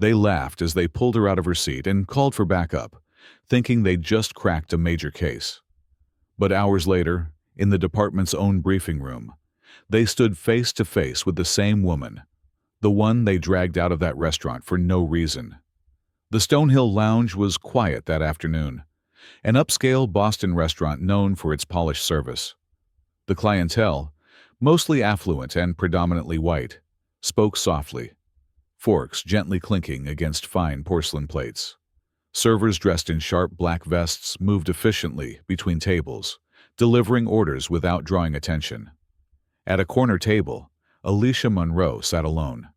They laughed as they pulled her out of her seat and called for backup, thinking they'd just cracked a major case. But hours later, in the department's own briefing room, they stood face to face with the same woman, the one they dragged out of that restaurant for no reason. The Stonehill Lounge was quiet that afternoon, an upscale Boston restaurant known for its polished service. The clientele, mostly affluent and predominantly white, spoke softly, forks gently clinking against fine porcelain plates. Servers dressed in sharp black vests moved efficiently between tables, delivering orders without drawing attention. At a corner table, Alicia Monroe sat alone.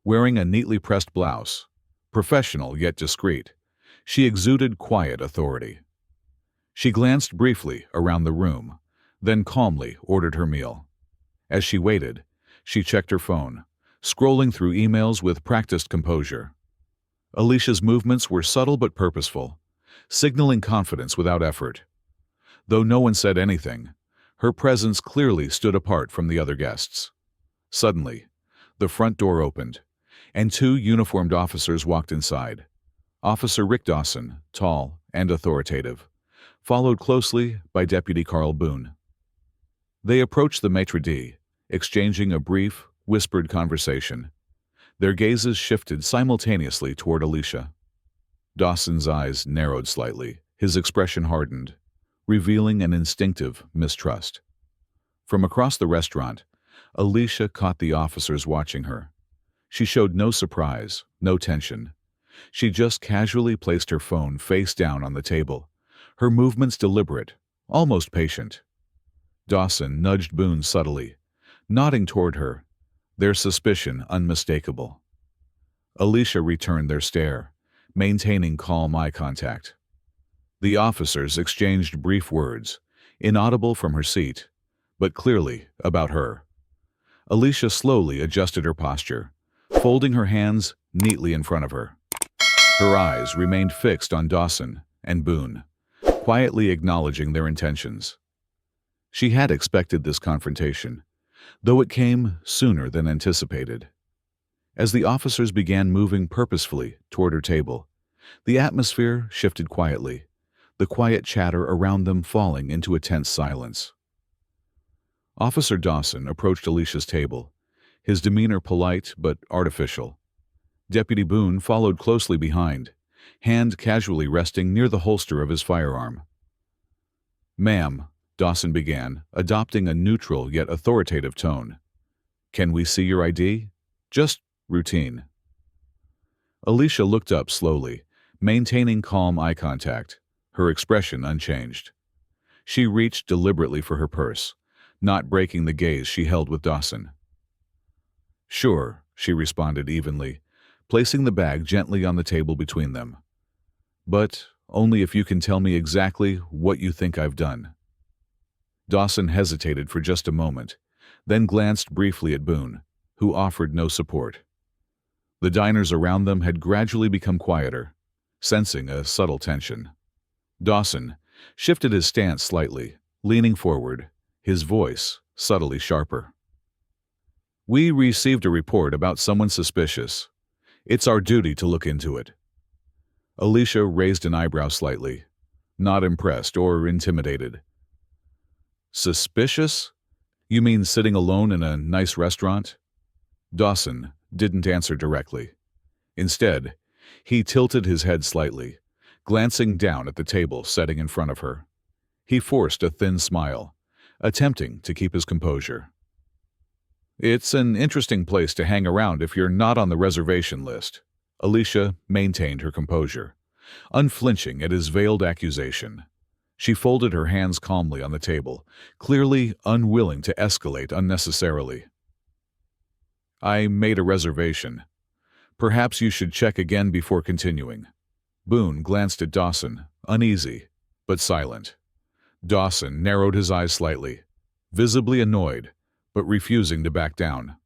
Wearing a neatly pressed blouse, professional yet discreet, she exuded quiet authority. She glanced briefly around the room, then calmly ordered her meal. As she waited, she checked her phone, scrolling through emails with practiced composure. Alicia's movements were subtle but purposeful, signaling confidence without effort. Though no one said anything, her presence clearly stood apart from the other guests. Suddenly, the front door opened, and two uniformed officers walked inside. Officer Rick Dawson, tall and authoritative, followed closely by Deputy Carl Boone. They approached the maitre d', exchanging a brief, whispered conversation. Their gazes shifted simultaneously toward Alicia. Dawson's eyes narrowed slightly, his expression hardened, revealing an instinctive mistrust. From across the restaurant, Alicia caught the officers watching her. She showed no surprise, no tension. She just casually placed her phone face down on the table, her movements deliberate, almost patient. Dawson nudged Boone subtly, nodding toward her, their suspicion unmistakable. Alicia returned their stare, maintaining calm eye contact. The officers exchanged brief words, inaudible from her seat, but clearly about her. Alicia slowly adjusted her posture, folding her hands neatly in front of her. Her eyes remained fixed on Dawson and Boone, quietly acknowledging their intentions. She had expected this confrontation, though it came sooner than anticipated. As the officers began moving purposefully toward her table, the atmosphere shifted quietly, the quiet chatter around them falling into a tense silence. Officer Dawson approached Alicia's table, his demeanor polite but artificial. Deputy Boone followed closely behind, hand casually resting near the holster of his firearm. "Ma'am," Dawson began, adopting a neutral yet authoritative tone. "Can we see your ID? Just routine." Alicia looked up slowly, maintaining calm eye contact, her expression unchanged. She reached deliberately for her purse, not breaking the gaze she held with Dawson. "Sure," she responded evenly, placing the bag gently on the table between them. "But only if you can tell me exactly what you think I've done." Dawson hesitated for just a moment, then glanced briefly at Boone, who offered no support. The diners around them had gradually become quieter, sensing a subtle tension. Dawson shifted his stance slightly, leaning forward, his voice subtly sharper. "We received a report about someone suspicious. It's our duty to look into it." Alicia raised an eyebrow slightly, not impressed or intimidated. "Suspicious? You mean sitting alone in a nice restaurant?" Dawson didn't answer directly. Instead, he tilted his head slightly, glancing down at the table setting in front of her. He forced a thin smile, attempting to keep his composure. "It's an interesting place to hang around if you're not on the reservation list." Alicia maintained her composure, unflinching at his veiled accusation. She folded her hands calmly on the table, clearly unwilling to escalate unnecessarily. "I made a reservation. Perhaps you should check again before continuing." Boone glanced at Dawson, uneasy, but silent. Dawson narrowed his eyes slightly, visibly annoyed, but refusing to back down.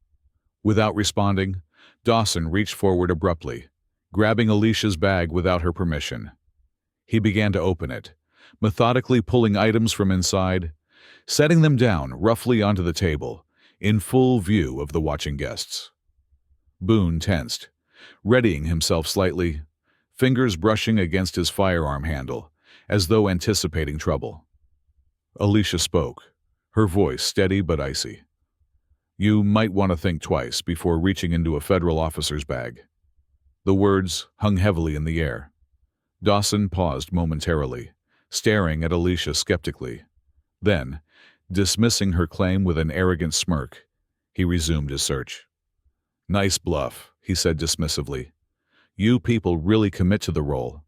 Without responding, Dawson reached forward abruptly, grabbing Alicia's bag without her permission. He began to open it, methodically pulling items from inside, setting them down roughly onto the table, in full view of the watching guests. Boone tensed, readying himself slightly, fingers brushing against his firearm handle, as though anticipating trouble. Alicia spoke, her voice steady but icy. "You might want to think twice before reaching into a federal officer's bag." The words hung heavily in the air. Dawson paused momentarily, staring at Alicia skeptically. Then, dismissing her claim with an arrogant smirk, he resumed his search. "Nice bluff," he said dismissively. "You people really commit to the role."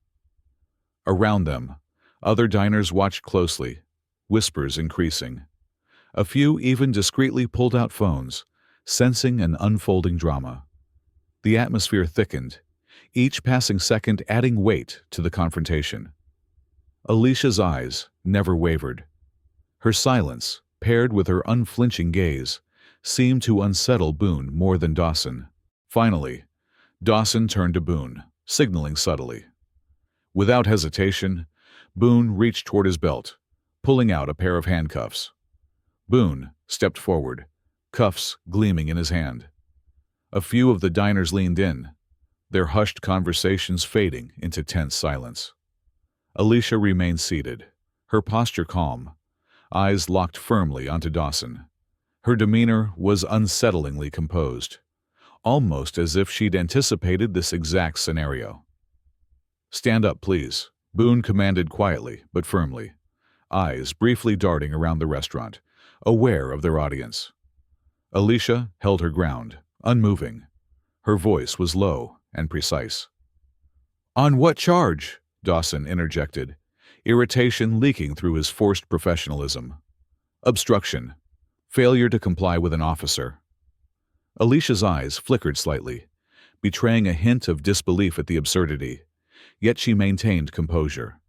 Around them, other diners watched closely, whispers increasing. A few even discreetly pulled out phones, sensing an unfolding drama. The atmosphere thickened, each passing second adding weight to the confrontation. Alicia's eyes never wavered. Her silence, paired with her unflinching gaze, seemed to unsettle Boone more than Dawson. Finally, Dawson turned to Boone, signaling subtly. Without hesitation, Boone reached toward his belt, pulling out a pair of handcuffs. Boone stepped forward, cuffs gleaming in his hand. A few of the diners leaned in, their hushed conversations fading into tense silence. Alicia remained seated, her posture calm, eyes locked firmly onto Dawson. Her demeanor was unsettlingly composed, almost as if she'd anticipated this exact scenario. "Stand up, please," Boone commanded quietly but firmly, eyes briefly darting around the restaurant, aware of their audience. Alicia held her ground, unmoving. Her voice was low and precise. "On what charge?" Dawson interjected, irritation leaking through his forced professionalism. "Obstruction. Failure to comply with an officer." Alicia's eyes flickered slightly, betraying a hint of disbelief at the absurdity, yet she maintained composure.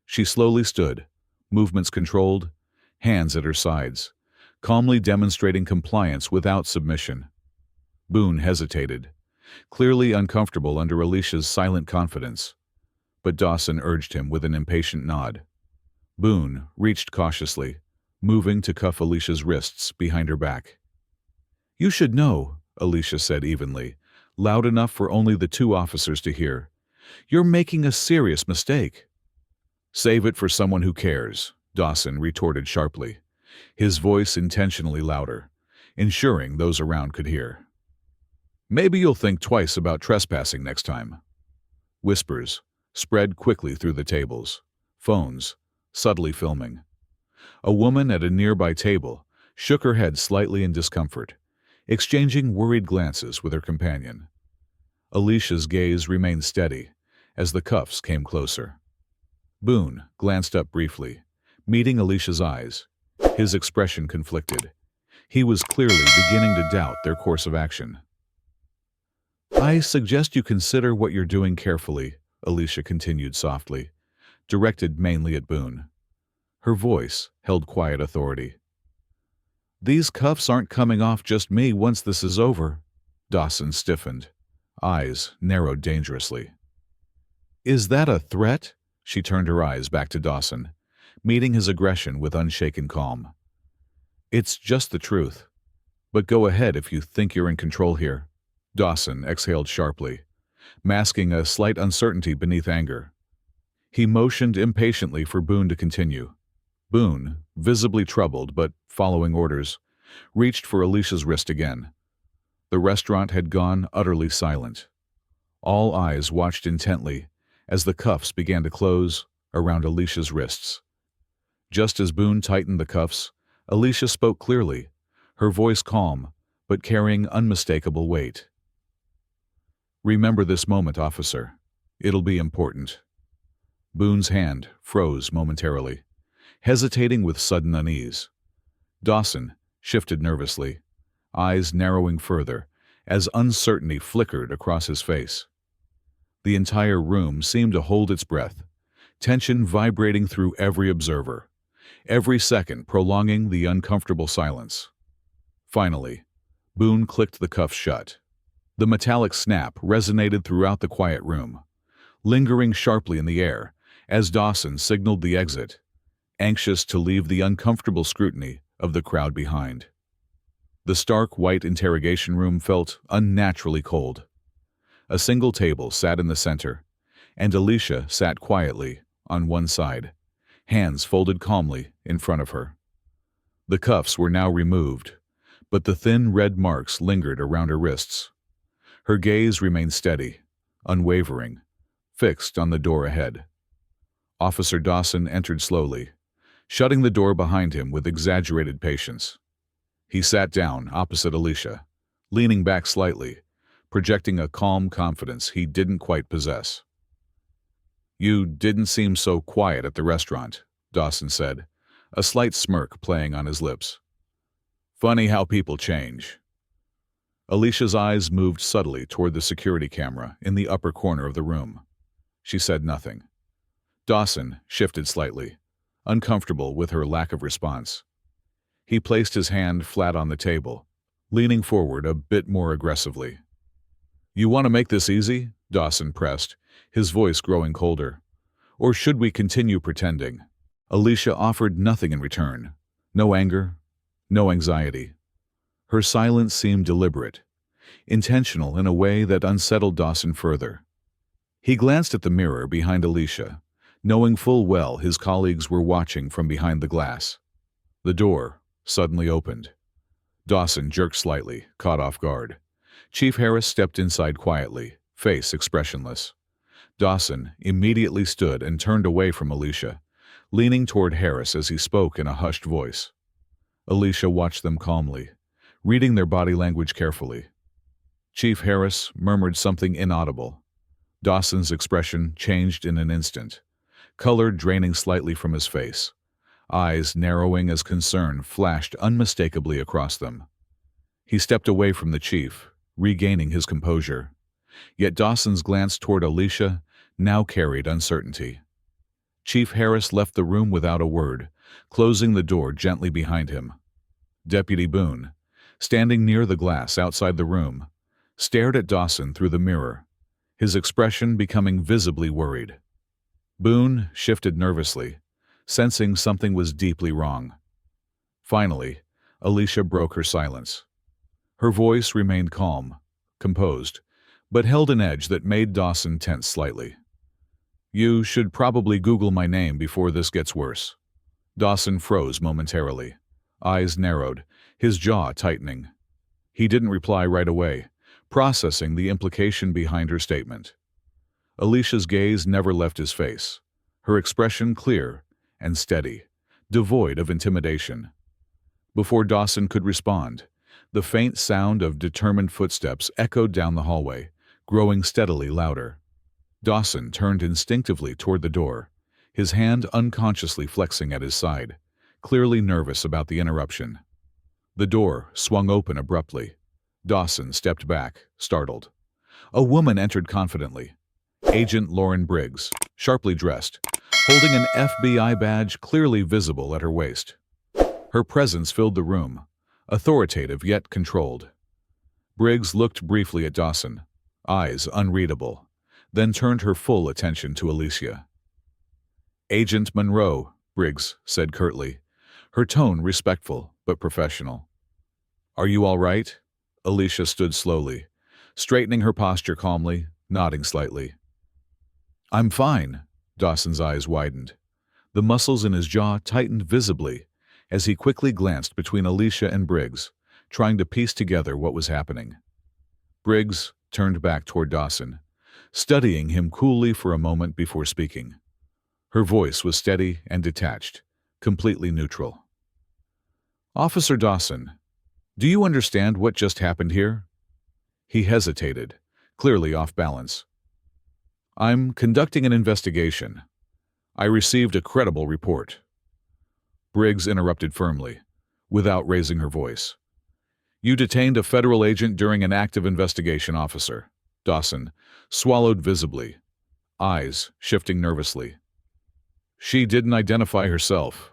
She slowly stood, movements controlled, hands at her sides, calmly demonstrating compliance without submission. Boone hesitated, clearly uncomfortable under Alicia's silent confidence, but Dawson urged him with an impatient nod. Boone reached cautiously, moving to cuff Alicia's wrists behind her back. "You should know," Alicia said evenly, loud enough for only the two officers to hear. "You're making a serious mistake." "Save it for someone who cares," Dawson retorted sharply, his voice intentionally louder, ensuring those around could hear. "Maybe you'll think twice about trespassing next time." Whispers spread quickly through the tables, phones subtly filming. A woman at a nearby table shook her head slightly in discomfort, exchanging worried glances with her companion. Alicia's gaze remained steady as the cuffs came closer. Boone glanced up briefly, meeting Alicia's eyes, his expression conflicted. He was clearly beginning to doubt their course of action. "I suggest you consider what you're doing carefully," Alicia continued softly, directed mainly at Boone. Her voice held quiet authority. "These cuffs aren't coming off just me once this is over." Dawson stiffened, eyes narrowed dangerously. "Is that a threat?" She turned her eyes back to Dawson, meeting his aggression with unshaken calm. "It's just the truth. But go ahead if you think you're in control here." Dawson exhaled sharply, masking a slight uncertainty beneath anger. He motioned impatiently for Boone to continue. Boone, visibly troubled but following orders, reached for Alicia's wrist again. The restaurant had gone utterly silent. All eyes watched intently as the cuffs began to close around Alicia's wrists. Just as Boone tightened the cuffs, Alicia spoke clearly, her voice calm but carrying unmistakable weight. "Remember this moment, officer. It'll be important." Boone's hand froze momentarily, hesitating with sudden unease. Dawson shifted nervously, eyes narrowing further as uncertainty flickered across his face. The entire room seemed to hold its breath, tension vibrating through every observer, every second prolonging the uncomfortable silence. Finally, Boone clicked the cuffs shut. The metallic snap resonated throughout the quiet room, lingering sharply in the air as Dawson signaled the exit, anxious to leave the uncomfortable scrutiny of the crowd behind. The stark white interrogation room felt unnaturally cold. A single table sat in the center, and Alicia sat quietly on one side, hands folded calmly in front of her. The cuffs were now removed, but the thin red marks lingered around her wrists. Her gaze remained steady, unwavering, fixed on the door ahead. Officer Dawson entered slowly, shutting the door behind him with exaggerated patience. He sat down opposite Alicia, leaning back slightly, projecting a calm confidence he didn't quite possess. "You didn't seem so quiet at the restaurant," Dawson said, a slight smirk playing on his lips. "Funny how people change." Alicia's eyes moved subtly toward the security camera in the upper corner of the room. She said nothing. Dawson shifted slightly, uncomfortable with her lack of response. He placed his hand flat on the table, leaning forward a bit more aggressively. "You want to make this easy?" Dawson pressed, his voice growing colder. "Or should we continue pretending?" Alicia offered nothing in return. No anger, no anxiety. Her silence seemed deliberate, intentional in a way that unsettled Dawson further. He glanced at the mirror behind Alicia, knowing full well his colleagues were watching from behind the glass. The door suddenly opened. Dawson jerked slightly, caught off guard. Chief Harris stepped inside quietly, face expressionless. Dawson immediately stood and turned away from Alicia, leaning toward Harris as he spoke in a hushed voice. Alicia watched them calmly, reading their body language carefully. Chief Harris murmured something inaudible. Dawson's expression changed in an instant, color draining slightly from his face, eyes narrowing as concern flashed unmistakably across them. He stepped away from the chief, regaining his composure. Yet Dawson's glance toward Alicia now carried uncertainty. Chief Harris left the room without a word, closing the door gently behind him. Deputy Boone, standing near the glass outside the room, stared at Dawson through the mirror, his expression becoming visibly worried. Boone shifted nervously, sensing something was deeply wrong. Finally, Alicia broke her silence. Her voice remained calm, composed, but held an edge that made Dawson tense slightly. "You should probably Google my name before this gets worse." Dawson froze momentarily, eyes narrowed, his jaw tightening. He didn't reply right away, processing the implication behind her statement. Alicia's gaze never left his face, her expression clear and steady, devoid of intimidation. Before Dawson could respond, the faint sound of determined footsteps echoed down the hallway, growing steadily louder. Dawson turned instinctively toward the door, his hand unconsciously flexing at his side, clearly nervous about the interruption. The door swung open abruptly. Dawson stepped back, startled. A woman entered confidently. Agent Lauren Briggs, sharply dressed, holding an FBI badge clearly visible at her waist. Her presence filled the room, authoritative yet controlled. Briggs looked briefly at Dawson, eyes unreadable, then turned her full attention to Alicia. "Agent Monroe," Briggs said curtly, her tone respectful but professional. "Are you all right?" Alicia stood slowly, straightening her posture calmly, nodding slightly. "I'm fine." Dawson's eyes widened. The muscles in his jaw tightened visibly as he quickly glanced between Alicia and Briggs, trying to piece together what was happening. Briggs turned back toward Dawson, studying him coolly for a moment before speaking. Her voice was steady and detached, completely neutral. "Officer Dawson, do you understand what just happened here?" He hesitated, clearly off balance. "I'm conducting an investigation. I received a credible report." Briggs interrupted firmly, without raising her voice. "You detained a federal agent during an active investigation, officer." Dawson swallowed visibly, eyes shifting nervously. "She didn't identify herself."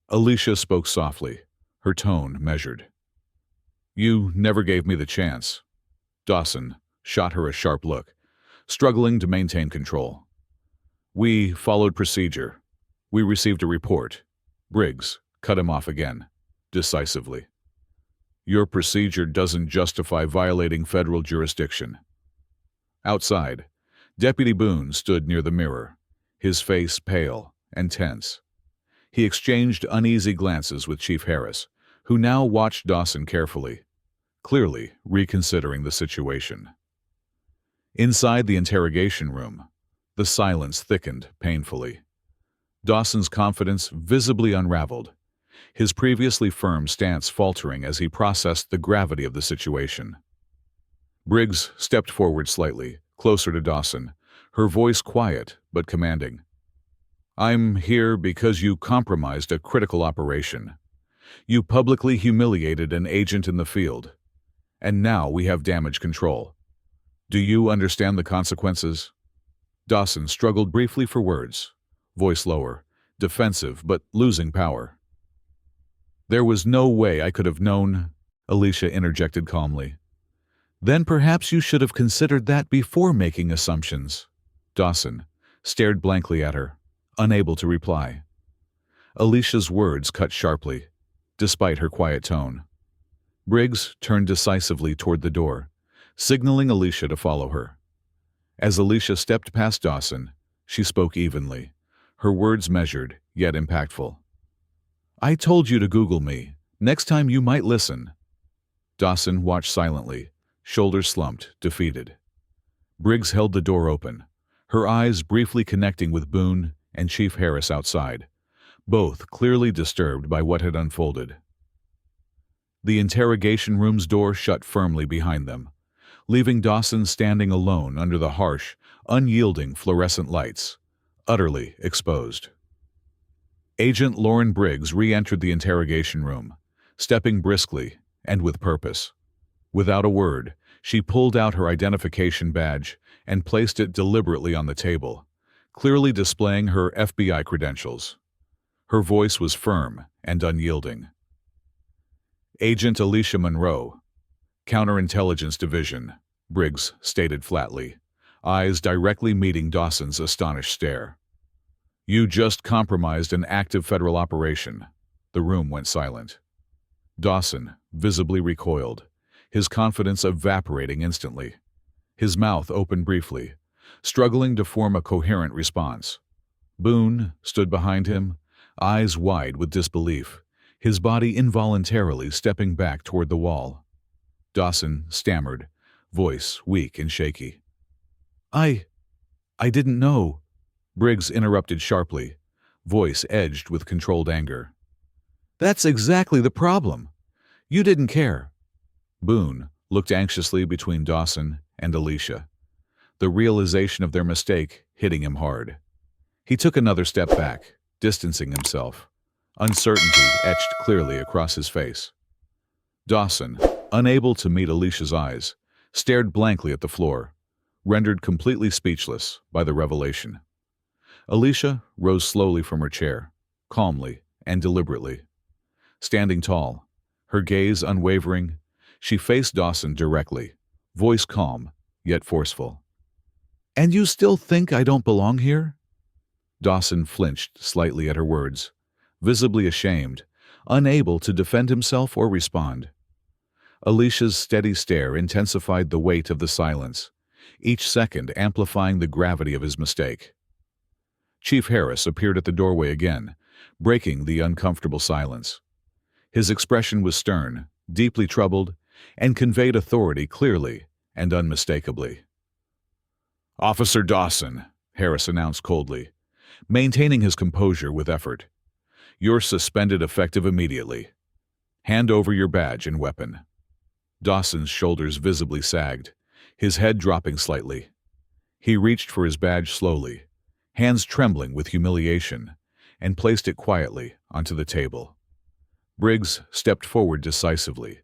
Alicia spoke softly, her tone measured. "You never gave me the chance." Dawson shot her a sharp look, struggling to maintain control. "We followed procedure. We received a report." Briggs cut him off again, decisively. "Your procedure doesn't justify violating federal jurisdiction." Outside, Deputy Boone stood near the mirror, his face pale and tense. He exchanged uneasy glances with Chief Harris, who now watched Dawson carefully, clearly reconsidering the situation. Inside the interrogation room, the silence thickened painfully. Dawson's confidence visibly unraveled, his previously firm stance faltering as he processed the gravity of the situation. Briggs stepped forward slightly, closer to Dawson, her voice quiet but commanding. "I'm here because you compromised a critical operation. You publicly humiliated an agent in the field. And now we have damage control. Do you understand the consequences?" Dawson struggled briefly for words, voice lower, defensive but losing power. "There was no way I could have known," Alicia interjected calmly. "Then perhaps you should have considered that before making assumptions." Dawson stared blankly at her, unable to reply. Alicia's words cut sharply, despite her quiet tone. Briggs turned decisively toward the door, signaling Alicia to follow her. As Alicia stepped past Dawson, she spoke evenly, her words measured, yet impactful. "I told you to Google me. Next time you might listen." Dawson watched silently, shoulders slumped, defeated. Briggs held the door open, her eyes briefly connecting with Boone and Chief Harris outside, both clearly disturbed by what had unfolded. The interrogation room's door shut firmly behind them, leaving Dawson standing alone under the harsh, unyielding fluorescent lights, utterly exposed. Agent Lauren Briggs re-entered the interrogation room, stepping briskly and with purpose. Without a word, she pulled out her identification badge and placed it deliberately on the table, clearly displaying her FBI credentials. Her voice was firm and unyielding. "Agent Alicia Monroe, Counterintelligence Division," Briggs stated flatly, eyes directly meeting Dawson's astonished stare. "You just compromised an active federal operation." The room went silent. Dawson visibly recoiled, his confidence evaporating instantly. His mouth opened briefly, struggling to form a coherent response. Boone stood behind him, eyes wide with disbelief, his body involuntarily stepping back toward the wall. Dawson stammered, voice weak and shaky. I didn't know." Briggs interrupted sharply, voice edged with controlled anger. "That's exactly the problem. You didn't care." Boone looked anxiously between Dawson and Alicia, the realization of their mistake hitting him hard. He took another step back, distancing himself, uncertainty etched clearly across his face. Dawson, unable to meet Alicia's eyes, stared blankly at the floor, rendered completely speechless by the revelation. Alicia rose slowly from her chair, calmly and deliberately. Standing tall, her gaze unwavering, she faced Dawson directly, voice calm, yet forceful. "And you still think I don't belong here?" Dawson flinched slightly at her words, visibly ashamed, unable to defend himself or respond. Alicia's steady stare intensified the weight of the silence, each second amplifying the gravity of his mistake. Chief Harris appeared at the doorway again, breaking the uncomfortable silence. His expression was stern, deeply troubled, and conveyed authority clearly and unmistakably. "Officer Dawson," Harris announced coldly, maintaining his composure with effort. "You're suspended effective immediately. Hand over your badge and weapon." Dawson's shoulders visibly sagged, his head dropping slightly. He reached for his badge slowly, hands trembling with humiliation, and placed it quietly onto the table. Briggs stepped forward decisively,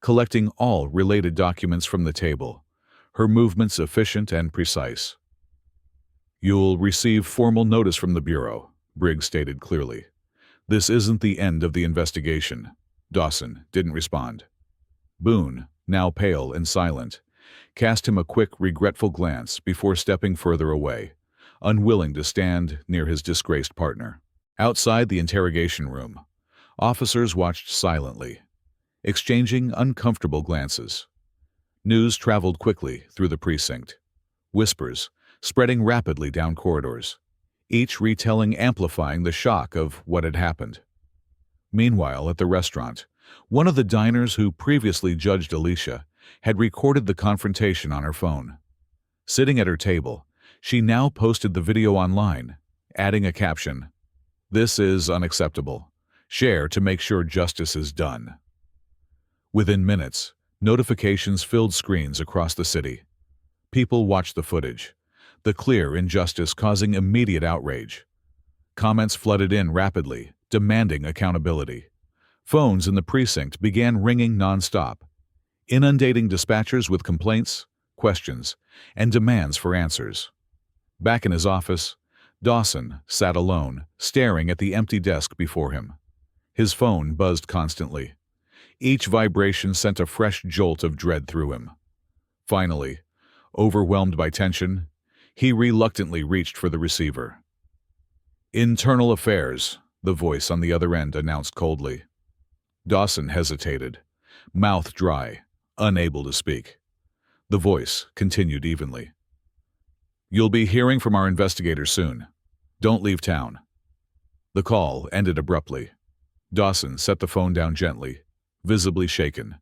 collecting all related documents from the table, her movements efficient and precise. "You'll receive formal notice from the Bureau," Briggs stated clearly. "This isn't the end of the investigation." Dawson didn't respond. Boone, now pale and silent, cast him a quick, regretful glance before stepping further away, unwilling to stand near his disgraced partner. Outside the interrogation room, officers watched silently, exchanging uncomfortable glances. News traveled quickly through the precinct. whispers, spreading rapidly down corridors, each retelling amplifying the shock of what had happened. Meanwhile, at the restaurant, one of the diners who previously judged Alicia had recorded the confrontation on her phone. Sitting at her table, she now posted the video online, adding a caption, "This is unacceptable. Share to make sure justice is done." Within minutes, notifications filled screens across the city. People watched the footage, the clear injustice causing immediate outrage. Comments flooded in rapidly, demanding accountability. Phones in the precinct began ringing nonstop, inundating dispatchers with complaints, questions, and demands for answers. Back in his office, Dawson sat alone, staring at the empty desk before him. His phone buzzed constantly. Each vibration sent a fresh jolt of dread through him. Finally, overwhelmed by tension, he reluctantly reached for the receiver. "Internal Affairs," the voice on the other end announced coldly. Dawson hesitated, mouth dry, unable to speak. The voice continued evenly. "You'll be hearing from our investigators soon. Don't leave town." The call ended abruptly. Dawson set the phone down gently, visibly shaken.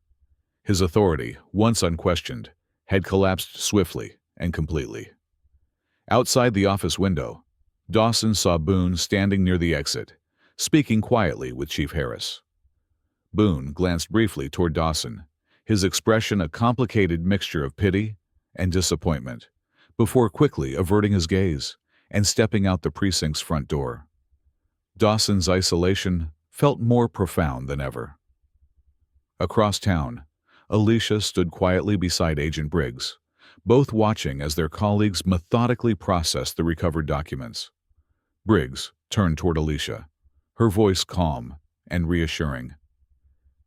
His authority, once unquestioned, had collapsed swiftly and completely. Outside the office window, Dawson saw Boone standing near the exit, speaking quietly with Chief Harris. Boone glanced briefly toward Dawson, his expression a complicated mixture of pity and disappointment, before quickly averting his gaze and stepping out the precinct's front door. Dawson's isolation felt more profound than ever. Across town, Alicia stood quietly beside Agent Briggs, both watching as their colleagues methodically processed the recovered documents. Briggs turned toward Alicia, her voice calm and reassuring.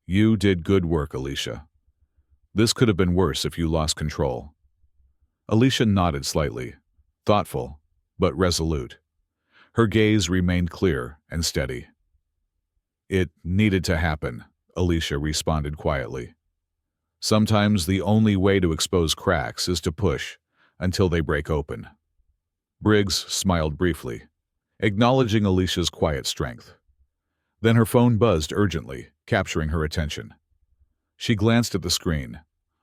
"You did good work, Alicia. This could have been worse if you lost control." Alicia nodded slightly, thoughtful but resolute. Her gaze remained clear and steady. "It needed to happen," Alicia responded quietly. "Sometimes the only way to expose cracks is to push until they break open." Briggs smiled briefly, acknowledging Alicia's quiet strength. Then her phone buzzed urgently, capturing her attention. She glanced at the screen,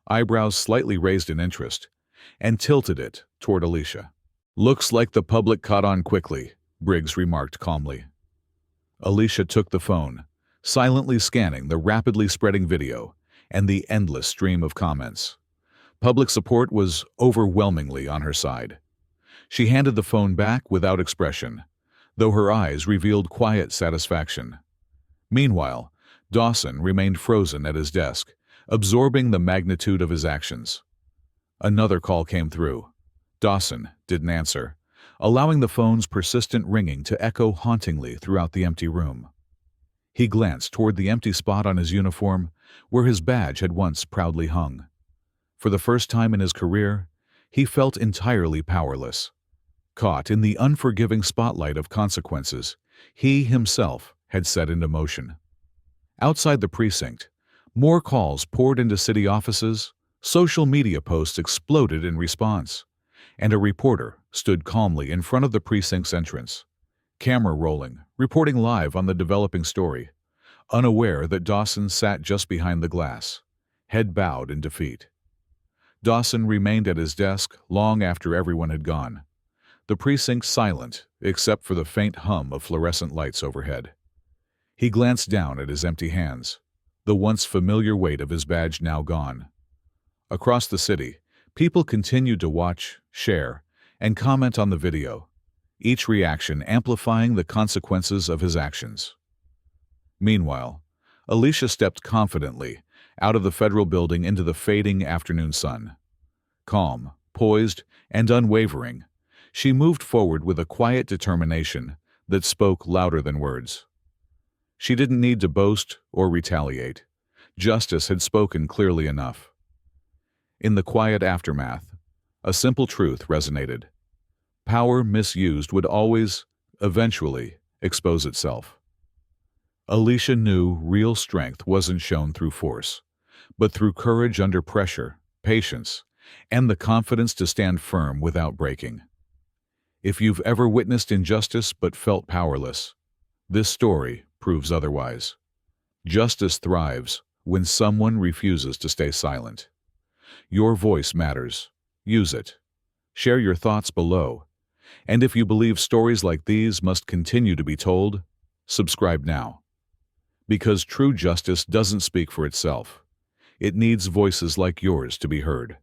eyebrows slightly raised in interest, and tilted it toward Alicia. "Looks like the public caught on quickly," Briggs remarked calmly. Alicia took the phone, silently scanning the rapidly spreading video and the endless stream of comments. Public support was overwhelmingly on her side. She handed the phone back without expression, though her eyes revealed quiet satisfaction. Meanwhile, Dawson remained frozen at his desk, absorbing the magnitude of his actions. Another call came through. Dawson didn't answer, allowing the phone's persistent ringing to echo hauntingly throughout the empty room. He glanced toward the empty spot on his uniform where his badge had once proudly hung. For the first time in his career, he felt entirely powerless. Caught in the unforgiving spotlight of consequences he himself had set into motion. Outside the precinct, more calls poured into city offices, social media posts exploded in response, and a reporter stood calmly in front of the precinct's entrance, camera rolling, reporting live on the developing story, unaware that Dawson sat just behind the glass, head bowed in defeat. Dawson remained at his desk long after everyone had gone, the precinct silent except for the faint hum of fluorescent lights overhead. He glanced down at his empty hands, the once familiar weight of his badge now gone. Across the city, people continued to watch, share, and comment on the video, each reaction amplifying the consequences of his actions. Meanwhile, Alicia stepped confidently out of the federal building into the fading afternoon sun. Calm, poised, and unwavering, she moved forward with a quiet determination that spoke louder than words. She didn't need to boast or retaliate. Justice had spoken clearly enough. In the quiet aftermath, a simple truth resonated. Power misused would always, eventually, expose itself. Alicia knew real strength wasn't shown through force, but through courage under pressure, patience, and the confidence to stand firm without breaking. If you've ever witnessed injustice but felt powerless, this story proves otherwise. Justice thrives when someone refuses to stay silent. Your voice matters. Use it. Share your thoughts below. And if you believe stories like these must continue to be told, subscribe now. Because true justice doesn't speak for itself. It needs voices like yours to be heard.